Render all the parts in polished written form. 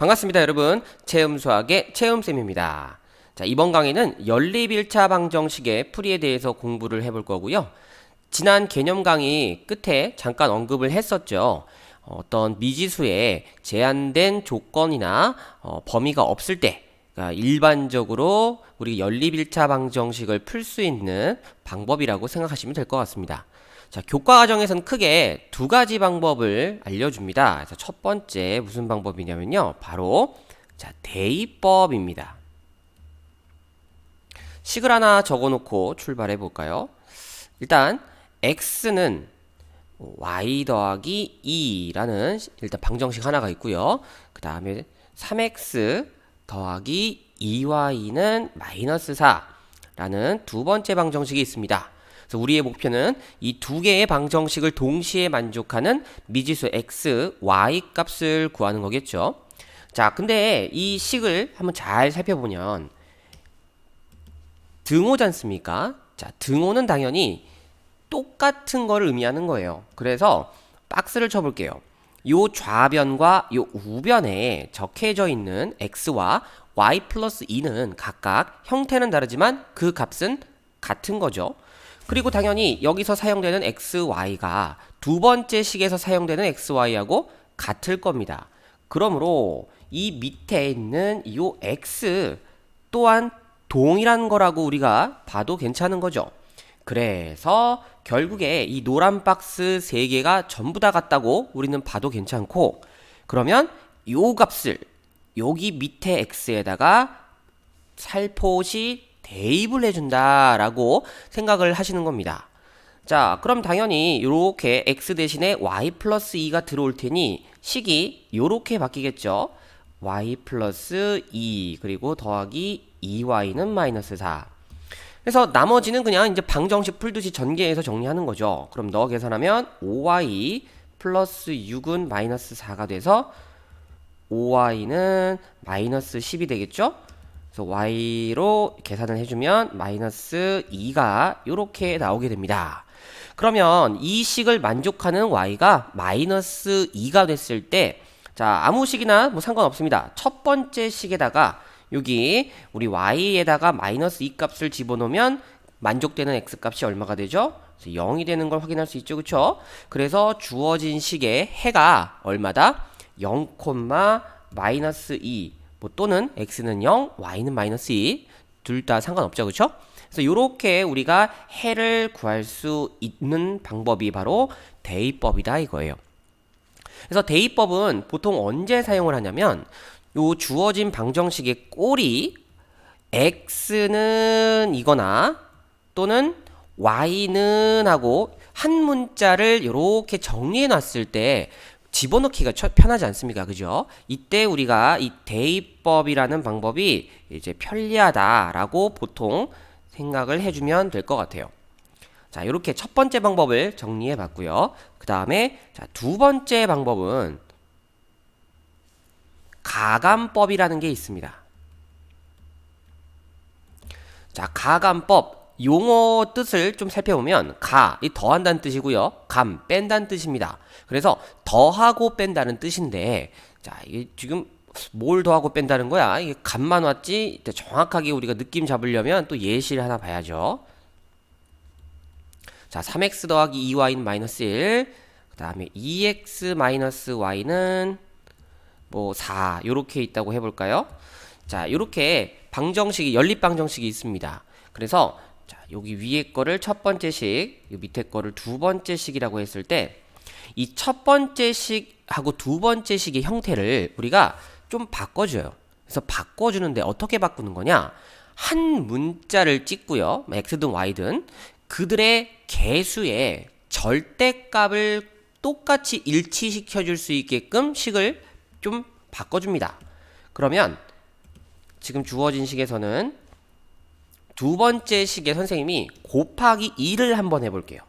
반갑습니다, 여러분. 체험수학의 체험쌤입니다. 자, 이번 강의는 연립 1차 방정식의 풀이에 대해서 공부를 해볼 거고요. 지난 개념 강의 끝에 잠깐 언급을 했었죠. 어떤 미지수에 제한된 조건이나 범위가 없을 때, 그러니까 일반적으로 우리 연립 1차 방정식을 풀 수 있는 방법이라고 생각하시면 될 것 같습니다. 자, 교과 과정에서는 크게 두 가지 방법을 알려줍니다. 그래서 첫 번째 무슨 방법이냐면요. 바로 대입법입니다. 식을 하나 적어놓고 출발해 볼까요? 일단 x는 y 더하기 2라는 일단 방정식 하나가 있고요. 그 다음에 3x 더하기 2y는 마이너스 4라는 두 번째 방정식이 있습니다. 그래서 우리의 목표는 이 두 개의 방정식을 동시에 만족하는 미지수 x, y 값을 구하는 거겠죠. 자, 근데 이 식을 한번 잘 살펴보면 등호지 않습니까? 자, 등호는 당연히 똑같은 거를 의미하는 거예요. 그래서 박스를 쳐볼게요. 요 좌변과 요 우변에 적혀져 있는 x와 y 플러스 2는 각각 형태는 다르지만 그 값은 같은 거죠. 그리고 당연히 여기서 사용되는 xy가 두 번째 식에서 사용되는 xy하고 같을 겁니다. 그러므로 이 밑에 있는 이 x 또한 동일한 거라고 우리가 봐도 괜찮은 거죠. 그래서 결국에 이 노란 박스 3개가 전부 다 같다고 우리는 봐도 괜찮고, 그러면 요 값을 여기 밑에 x에다가 살포시 대입을 해준다 라고 생각을 하시는 겁니다. 자, 그럼 당연히 이렇게 x 대신에 y 플러스 2가 들어올 테니 식이 이렇게 바뀌겠죠. y 플러스 2 그리고 더하기 2y는 마이너스 4. 그래서 나머지는 그냥 이제 방정식 풀듯이 전개해서 정리하는 거죠. 그럼 넣어 계산하면 5y 플러스 6은 마이너스 4가 돼서 5y는 마이너스 10이 되겠죠. 그래서 y로 계산을 해주면 마이너스 2가 이렇게 나오게 됩니다. 그러면 이 식을 만족하는 y가 마이너스 2가 됐을 때, 자, 아무 식이나 뭐 상관없습니다. 첫 번째 식에다가 여기 우리 y에다가 마이너스 2 값을 집어넣으면 만족되는 x 값이 얼마가 되죠? 0이 되는 걸 확인할 수 있죠, 그쵸? 그래서 주어진 식의 해가 얼마다? 0, 마이너스 2 뭐 또는 x는 0, y는 마이너스 2 둘 다 상관없죠, 그쵸? 그래서 이렇게 우리가 해를 구할 수 있는 방법이 바로 대입법이다 이거예요. 그래서 대입법은 보통 언제 사용을 하냐면 요 주어진 방정식의 꼴이 x는 이거나 또는 y는 하고 한 문자를 이렇게 정리해 놨을 때 집어넣기가 편하지 않습니까? 그죠? 이때 우리가 이 대입법이라는 방법이 이제 편리하다라고 보통 생각을 해주면 될 것 같아요. 자, 이렇게 첫 번째 방법을 정리해 봤고요. 그 다음에 두 번째 방법은 가감법이라는 게 있습니다. 자, 가감법 용어 뜻을 좀 살펴보면 이 더한다는 뜻이고요. 감 뺀다는 뜻입니다. 그래서 더하고 뺀다는 뜻인데, 자, 이게 지금 뭘 더하고 뺀다는 거야? 이게 감만 왔지 정확하게 우리가 느낌 잡으려면 또 예시를 하나 봐야죠. 자, 3x 더하기 2y는 마이너스 1, 그 다음에 2x 마이너스 y는 뭐 4 요렇게 있다고 해볼까요? 자, 요렇게 방정식이 연립 방정식이 있습니다. 그래서 자, 여기 위에 거를 첫 번째 식, 요 밑에 거를 두 번째 식이라고 했을 때 이 첫 번째 식하고 두 번째 식의 형태를 우리가 좀 바꿔줘요. 그래서 바꿔주는데 어떻게 바꾸는 거냐? 한 문자를 찍고요. x든 y든 그들의 개수의 절대값을 똑같이 일치시켜 줄 수 있게끔 식을 좀 바꿔줍니다. 그러면 지금 주어진 식에서는 두 번째 식에 선생님이 곱하기 2를 한번 해볼게요.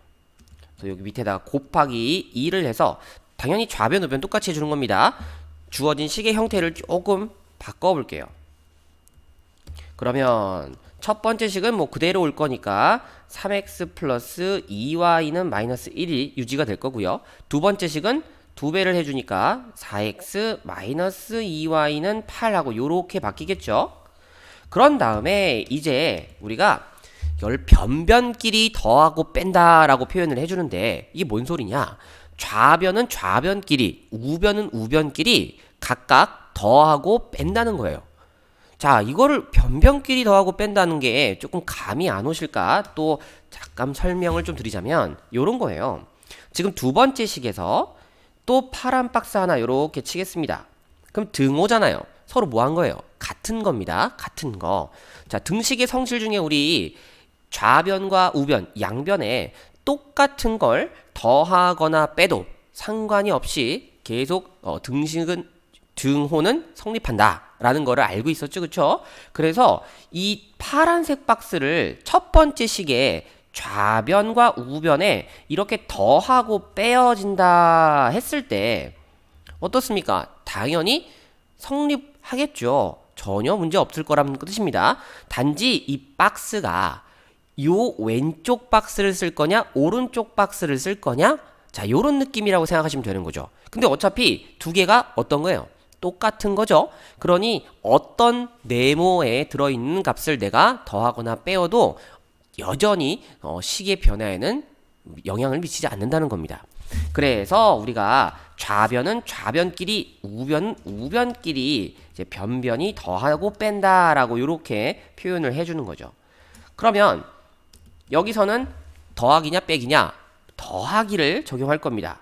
그래서 여기 밑에다가 곱하기 2를 해서 당연히 좌변 우변 똑같이 해주는 겁니다. 주어진 식의 형태를 조금 바꿔볼게요. 그러면 첫 번째 식은 뭐 그대로 올 거니까 3x 플러스 2y는 마이너스 1이 유지가 될 거고요. 두 번째 식은 2배를 해주니까 4x 마이너스 2y는 8하고 요렇게 바뀌겠죠. 그런 다음에 이제 우리가 이걸 변변끼리 더하고 뺀다라고 표현을 해주는데 이게 뭔 소리냐? 좌변은 좌변끼리, 우변은 우변끼리 각각 더하고 뺀다는 거예요. 자, 이거를 변변끼리 더하고 뺀다는 게 조금 감이 안 오실까? 또 잠깐 설명을 좀 드리자면 요런 거예요. 지금 두 번째 식에서 또 파란 박스 하나 요렇게 치겠습니다. 그럼 등호잖아요. 서로 뭐 한 거예요? 같은 겁니다. 같은 거. 자, 등식의 성질 중에 우리 좌변과 우변, 양변에 똑같은 걸 더하거나 빼도 상관이 없이 계속 등호는 성립한다 라는 거를 알고 있었죠. 그쵸? 그래서 이 파란색 박스를 첫 번째 식에 좌변과 우변에 이렇게 더하고 빼어진다 했을 때 어떻습니까? 당연히 성립하겠죠. 전혀 문제 없을 거라는 뜻입니다. 단지 이 박스가 요 왼쪽 박스를 쓸 거냐 오른쪽 박스를 쓸 거냐, 자, 요런 느낌이라고 생각하시면 되는 거죠. 근데 어차피 두 개가 어떤 거예요? 똑같은 거죠. 그러니 어떤 네모에 들어있는 값을 내가 더하거나 빼어도 여전히 식의 변화에는 영향을 미치지 않는다는 겁니다. 그래서 우리가 좌변은 좌변끼리, 우변은 우변끼리 이제 변변이 더하고 뺀다라고 이렇게 표현을 해주는 거죠. 그러면 여기서는 더하기냐 빼기냐? 더하기를 적용할 겁니다.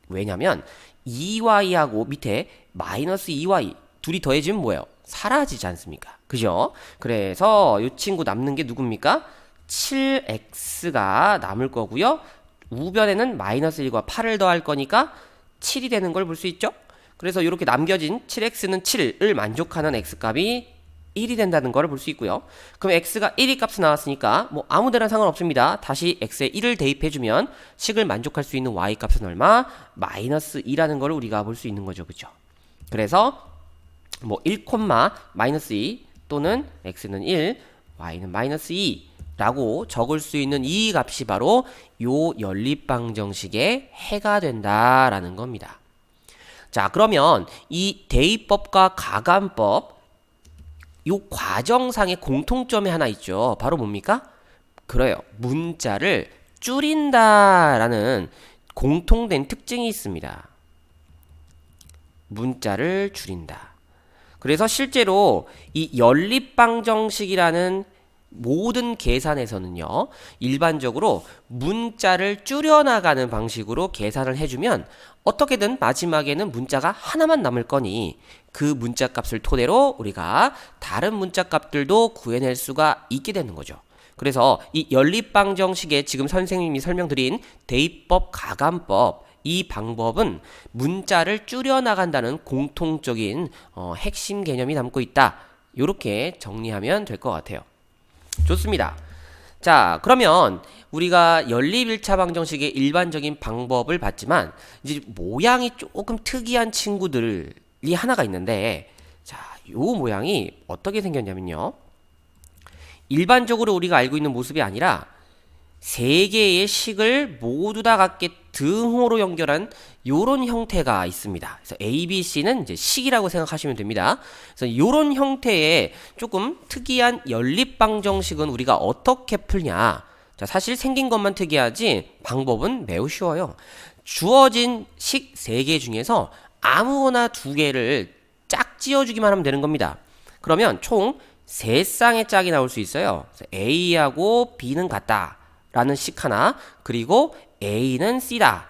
왜냐면 2y하고 밑에 마이너스 2y 둘이 더해지면 뭐예요? 사라지지 않습니까? 그죠? 그래서 이 친구 남는 게 누굽니까? 7x가 남을 거고요. 우변에는 마이너스 1과 8을 더할 거니까 7이 되는 걸 볼 수 있죠? 그래서 이렇게 남겨진 7x는 7을 만족하는 x값이 1이 된다는 걸 볼 수 있고요. 그럼 x가 1이 값이 나왔으니까 뭐 아무데나 상관없습니다. 다시 x에 1을 대입해주면 식을 만족할 수 있는 y 값은 얼마? 마이너스 2라는 걸 우리가 볼 수 있는 거죠. 그죠? 그래서 뭐 1, 마이너스 2 또는 x는 1, y는 마이너스 2 라고 적을 수 있는 이 값이 바로 요 연립방정식의 해가 된다라는 겁니다. 자, 그러면 이 대입법과 가감법 요 과정상의 공통점이 하나 있죠. 바로 뭡니까? 그래요. 문자를 줄인다라는 공통된 특징이 있습니다. 문자를 줄인다. 그래서 실제로 이 연립방정식이라는 모든 계산에서는요, 일반적으로 문자를 줄여나가는 방식으로 계산을 해주면 어떻게든 마지막에는 문자가 하나만 남을 거니 그 문자 값을 토대로 우리가 다른 문자 값들도 구해낼 수가 있게 되는 거죠. 그래서 이 연립방정식에 지금 선생님이 설명드린 대입법, 가감법 이 방법은 문자를 줄여나간다는 공통적인 핵심 개념이 담고 있다. 이렇게 정리하면 될 것 같아요. 좋습니다. 자, 그러면 우리가 연립 1차 방정식의 일반적인 방법을 봤지만 이제 모양이 조금 특이한 친구들이 하나가 있는데, 자, 요 모양이 어떻게 생겼냐면요, 일반적으로 우리가 알고 있는 모습이 아니라 세 개의 식을 모두 다 같게 등호로 연결한 요런 형태가 있습니다. 그래서 A, B, C는 이제 식이라고 생각하시면 됩니다. 그래서 요런 형태의 조금 특이한 연립방정식은 우리가 어떻게 풀냐? 자, 사실 생긴 것만 특이하지 방법은 매우 쉬워요. 주어진 식 3개 중에서 아무거나 2개를 짝 지어주기만 하면 되는 겁니다. 그러면 총 3쌍의 짝이 나올 수 있어요. A하고 B는 같다 라는 식 하나, 그리고 A는 C다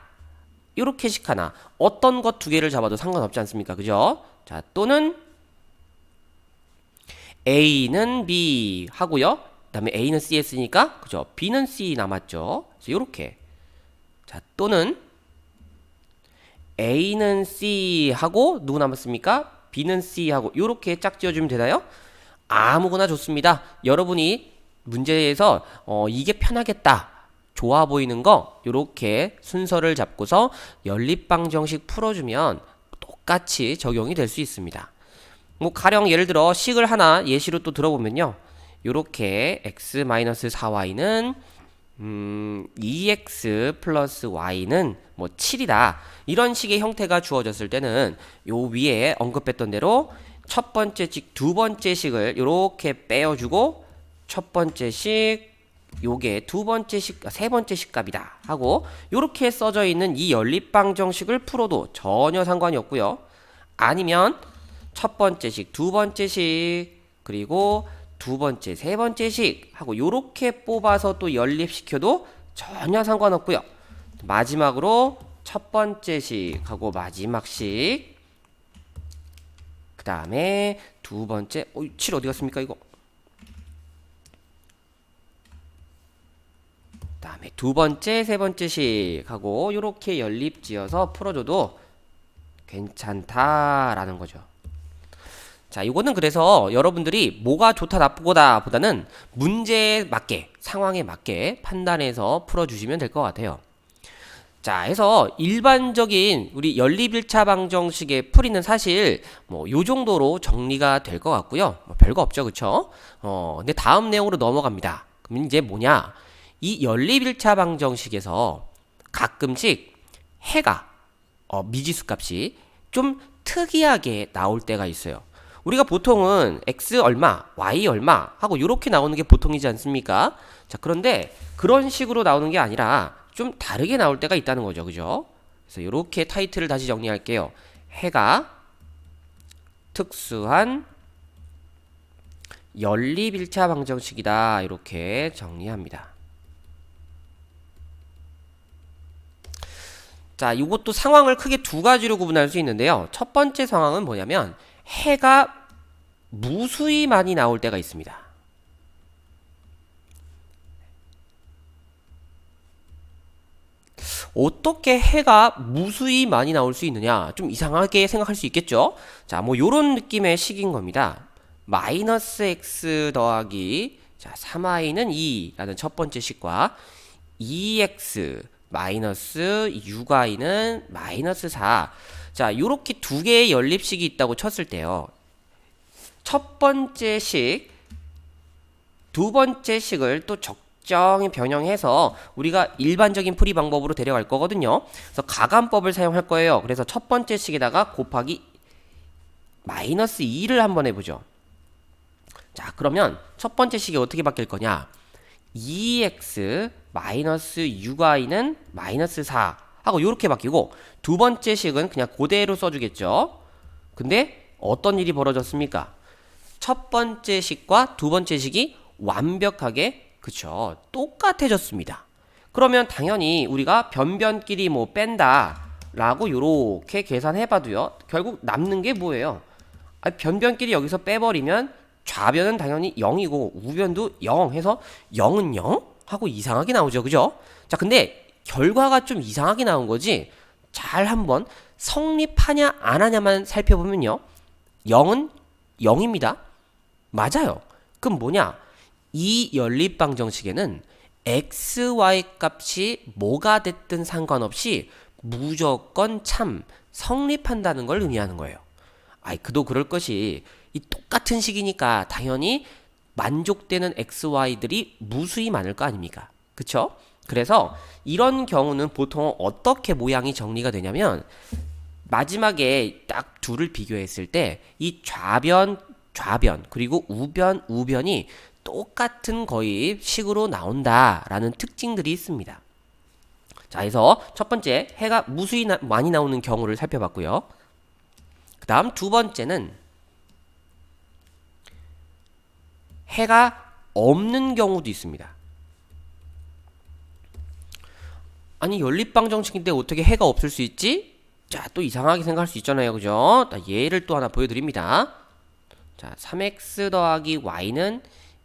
이렇게 식 하나, 어떤 것 2개를 잡아도 상관없지 않습니까? 그죠? 자, 또는 A는 B 하고요, 그 다음에 A는 C 했으니까 그죠? B는 C 남았죠. 그래서 요렇게. 자, 또는 A는 C 하고 누구 남았습니까? B는 C 하고 요렇게 짝 지어주면 되나요? 아무거나 좋습니다. 여러분이 문제에서 이게 편하겠다, 좋아 보이는 거 요렇게 순서를 잡고서 연립방정식 풀어주면 똑같이 적용이 될 수 있습니다. 뭐 가령 예를 들어 식을 하나 예시로 또 들어보면요, 요렇게 x-4y는 2x 플러스 y는 뭐 7이다. 이런 식의 형태가 주어졌을 때는 요 위에 언급했던 대로 첫 번째 식, 두 번째 식을 이렇게 빼어주고 첫 번째 식, 요게 두 번째 식, 세 번째 식값이다 하고 요렇게 써져 있는 이 연립방정식을 풀어도 전혀 상관이 없고요. 아니면 첫 번째 식, 두 번째 식, 그리고 두 번째, 세 번째 식 하고 요렇게 뽑아서 또 연립시켜도 전혀 상관없고요. 마지막으로 첫 번째 식하고 마지막 식, 그 다음에 두 번째, 7 어디 갔습니까 이거? 다음에 두 번째, 세 번째 식하고 요렇게 연립지어서 풀어줘도 괜찮다라는 거죠. 자, 이거는 그래서 여러분들이 뭐가 좋다 나쁘다 보다는 문제에 맞게, 상황에 맞게 판단해서 풀어주시면 될 것 같아요. 자, 해서 일반적인 우리 연립1차 방정식의 풀이는 사실 뭐 요 정도로 정리가 될 것 같고요. 뭐 별거 없죠, 그쵸? 근데 다음 내용으로 넘어갑니다. 그럼 이제 뭐냐? 이 연립1차 방정식에서 가끔씩 해가 미지수 값이 좀 특이하게 나올 때가 있어요. 우리가 보통은 x 얼마, y 얼마 하고 이렇게 나오는 게 보통이지 않습니까? 자, 그런데 그런 식으로 나오는 게 아니라 좀 다르게 나올 때가 있다는 거죠. 그죠? 그래서 이렇게 타이틀을 다시 정리할게요. 해가 특수한 연립 1차 방정식이다. 이렇게 정리합니다. 자, 이것도 상황을 크게 두 가지로 구분할 수 있는데요. 첫 번째 상황은 뭐냐면 해가 무수히 많이 나올 때가 있습니다. 어떻게 해가 무수히 많이 나올 수 있느냐? 좀 이상하게 생각할 수 있겠죠? 자, 뭐 요런 느낌의 식인 겁니다. 마이너스 x 더하기 자, 3i는 2라는 첫 번째 식과 2x 마이너스 6i는 마이너스 4. 자, 요렇게 두 개의 연립식이 있다고 쳤을 때요. 첫 번째 식, 두 번째 식을 또 적정히 변형해서 우리가 일반적인 풀이 방법으로 데려갈 거거든요. 그래서 가감법을 사용할 거예요. 그래서 첫 번째 식에다가 곱하기 마이너스 2를 한번 해보죠. 자, 그러면 첫 번째 식이 어떻게 바뀔 거냐? 2x 마이너스 6i는 마이너스 4 하고 이렇게 바뀌고 두 번째 식은 그냥 그대로 써주겠죠. 근데 어떤 일이 벌어졌습니까? 첫 번째 식과 두 번째 식이 완벽하게 그쵸 똑같아졌습니다. 그러면 당연히 우리가 변변끼리 뭐 뺀다 라고 요렇게 계산해봐도요 결국 남는 게 뭐예요? 변변끼리 여기서 빼버리면 좌변은 당연히 0이고 우변도 0 해서 0은 0 하고 이상하게 나오죠. 그죠? 자, 근데 결과가 좀 이상하게 나온 거지 잘 한번 성립하냐 안 하냐만 살펴보면요 0은 0입니다. 맞아요. 그럼 뭐냐? 이 연립방정식에는 x, y 값이 뭐가 됐든 상관없이 무조건 참 성립한다는 걸 의미하는 거예요. 그도 그럴 것이 이 똑같은 식이니까 당연히 만족되는 x, y들이 무수히 많을 거 아닙니까? 그쵸? 그래서 이런 경우는 보통 어떻게 모양이 정리가 되냐면 마지막에 딱 둘을 비교했을 때 이 좌변 그리고 우변이 똑같은 거의 식으로 나온다라는 특징들이 있습니다. 자, 그래서 첫 번째 해가 무수히 많이 나오는 경우를 살펴봤고요. 그 다음 두 번째는 해가 없는 경우도 있습니다. 아니 연립방정식인데 어떻게 해가 없을 수 있지? 자, 또 이상하게 생각할 수 있잖아요. 그죠? 예를 또 하나 보여드립니다. 자, 3x 더하기 y는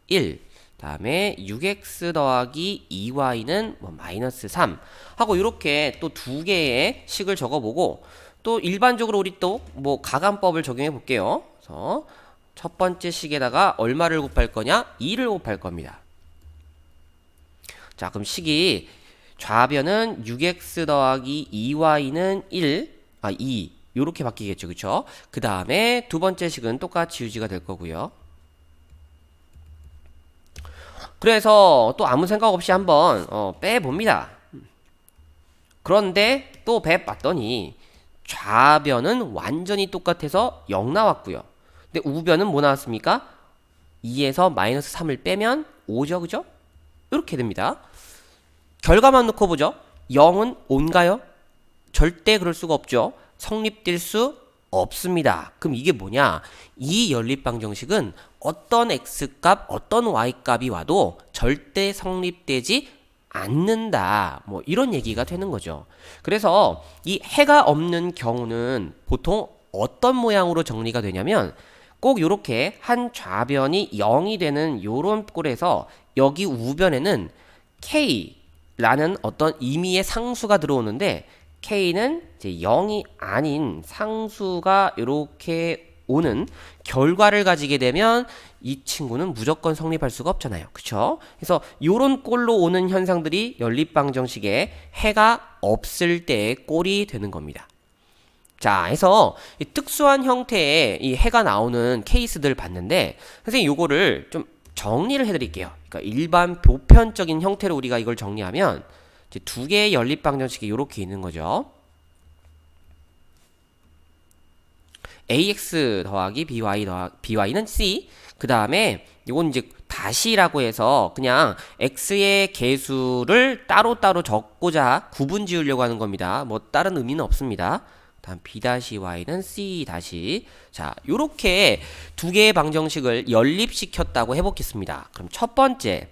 1 다음에 6x 더하기 2y는 뭐 마이너스 3 하고 이렇게 또 두 개의 식을 적어보고 또 일반적으로 우리 또 뭐 가감법을 적용해 볼게요. 그래서 첫 번째 식에다가 얼마를 곱할 거냐? 2를 곱할 겁니다. 자, 그럼 식이 좌변은 6x 더하기 2y는 2 요렇게 바뀌겠죠. 그쵸? 그 다음에 두 번째 식은 똑같이 유지가 될 거고요. 그래서 또 아무 생각 없이 한번 빼봅니다. 그런데 또 빼봤더니 좌변은 완전히 똑같아서 0 나왔고요. 근데 우변은 뭐 나왔습니까? 2에서 마이너스 3을 빼면 5죠, 그죠? 이렇게 됩니다. 결과만 놓고 보죠. 0은 5인가요? 절대 그럴 수가 없죠. 성립될 수 없습니다. 그럼 이게 뭐냐? 이 연립방정식은 어떤 x값, 어떤 y값이 와도 절대 성립되지 않는다. 뭐 이런 얘기가 되는 거죠. 그래서 이 해가 없는 경우는 보통 어떤 모양으로 정리가 되냐면 꼭 이렇게 한 좌변이 0이 되는 요런 꼴에서 여기 우변에는 k라는 어떤 임의의 상수가 들어오는데 k는 이제 0이 아닌 상수가 이렇게 오는 결과를 가지게 되면 이 친구는 무조건 성립할 수가 없잖아요. 그쵸? 그래서 요런 꼴로 오는 현상들이 연립방정식에 해가 없을 때의 꼴이 되는 겁니다. 자, 해서 이 특수한 형태의 이 해가 나오는 케이스들 봤는데 선생님 요거를 좀 정리를 해드릴게요. 그러니까 일반 보편적인 형태로 우리가 이걸 정리하면 이제 두 개의 연립방정식이 이렇게 있는 거죠. ax 더하기 by는 c. 그 다음에 이건 이제 다시라고 해서 그냥 x의 개수를 따로따로 적고자 구분 지으려고 하는 겁니다. 뭐 다른 의미는 없습니다. 다음 b-y는 c-. 자, 요렇게 두 개의 방정식을 연립시켰다고 해보겠습니다. 그럼 첫 번째,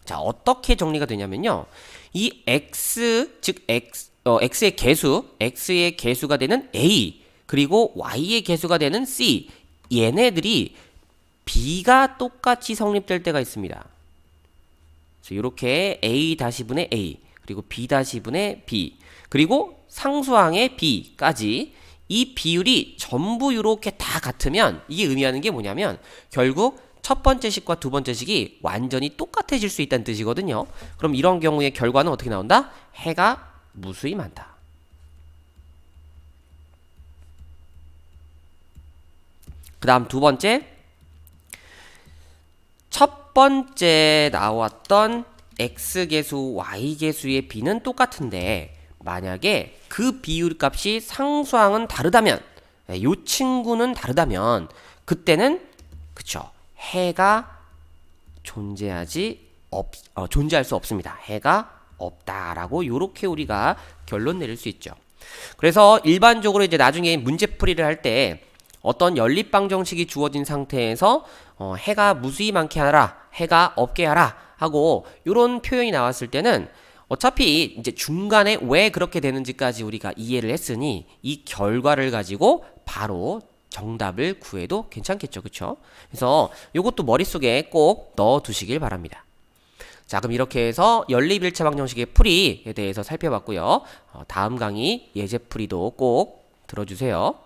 자, 어떻게 정리가 되냐면요. 이 x, 즉 x의 개수가 되는 a, 그리고 y의 개수가 되는 c, 얘네들이 b가 똑같이 성립될 때가 있습니다. 그래서 이렇게 a-분의 a, 그리고 b-분의 b, 그리고 상수항의 b까지 이 비율이 전부 이렇게 다 같으면 이게 의미하는 게 뭐냐면 결국 첫 번째 식과 두 번째 식이 완전히 똑같아질 수 있다는 뜻이거든요. 그럼 이런 경우의 결과는 어떻게 나온다? 해가 무수히 많다. 그 다음 두 번째, 첫 번째 나왔던 x개수, y개수의 b는 똑같은데 만약에 그 비율 값이 상수항은 다르다면, 요 친구는 다르다면 그때는 그쵸, 해가 존재할 수 없습니다. 해가 없다라고 요렇게 우리가 결론 내릴 수 있죠. 그래서 일반적으로 이제 나중에 문제풀이를 할 때 어떤 연립방정식이 주어진 상태에서 해가 무수히 많게 하라, 해가 없게 하라 하고 요런 표현이 나왔을 때는 어차피 이제 중간에 왜 그렇게 되는지까지 우리가 이해를 했으니 이 결과를 가지고 바로 정답을 구해도 괜찮겠죠. 그쵸? 그래서 요것도 머릿속에 꼭 넣어 두시길 바랍니다. 자, 그럼 이렇게 해서 연립일체 방정식의 풀이에 대해서 살펴봤고요. 다음 강의 예제풀이도 꼭 들어주세요.